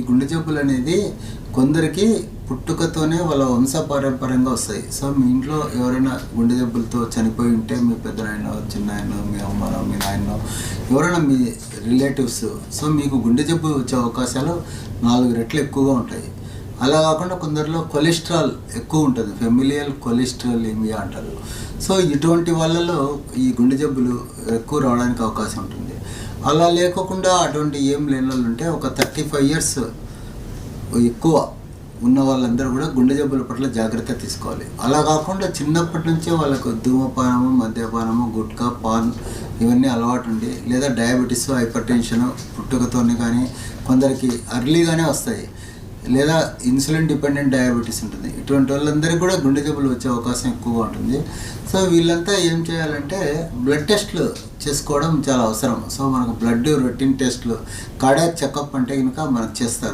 గుండె జబ్బులు అనేది కొందరికి పుట్టుకతోనే వాళ్ళ వంశపారంపర్యంగా వస్తాయి. సో మీ ఇంట్లో ఎవరైనా గుండె జబ్బులతో చనిపోయి ఉంటే మీ పెద్దనాయనో, చిన్నాయనో, మీ అమ్మనో, మీ నాయనో, ఎవరైనా మీ రిలేటివ్స్, సో మీకు గుండె జబ్బు వచ్చే అవకాశాలు 4 రెట్లు ఎక్కువగా ఉంటాయి. అలా కాకుండా కొందరిలో కొలెస్ట్రాల్ ఎక్కువ ఉంటుంది, ఫెమిలియల్ కొలెస్ట్రాలిమియా అంటారు. సో ఇటువంటి వాళ్ళలో ఈ గుండె జబ్బులు ఎక్కువ రావడానికి అవకాశం ఉంటుంది. అలా లేకోకుండా అటువంటి ఏం లేని వాళ్ళు ఉంటే ఒక 35 ఇయర్స్ ఎక్కువ ఉన్న వాళ్ళందరూ కూడా గుండె జబ్బుల పట్ల జాగ్రత్త తీసుకోవాలి. అలా కాకుండా చిన్నప్పటి నుంచే వాళ్ళకు ధూమపానము, మద్యపానము, గుట్కా, పాన్ ఇవన్నీ అలవాటు ఉండి, లేదా డయాబెటీస్, హైపర్ టెన్షన్ పుట్టుకతోనే కానీ కొందరికి అర్లీగానే వస్తాయి, లేదా ఇన్సులిన్ డిపెండెంట్ డయాబెటీస్ ఉంటుంది. ఇటువంటి వాళ్ళందరికీ కూడా గుండె జబ్బులు వచ్చే అవకాశం ఎక్కువగా ఉంటుంది. సో వీళ్ళంతా ఏం చేయాలంటే బ్లడ్ టెస్ట్లు చేసుకోవడం చాలా అవసరం. సో మనకు బ్లడ్ రొటీన్ టెస్ట్లు, కార్డియాక్ చెకప్ అంటే కనుక మనకు చేస్తారు.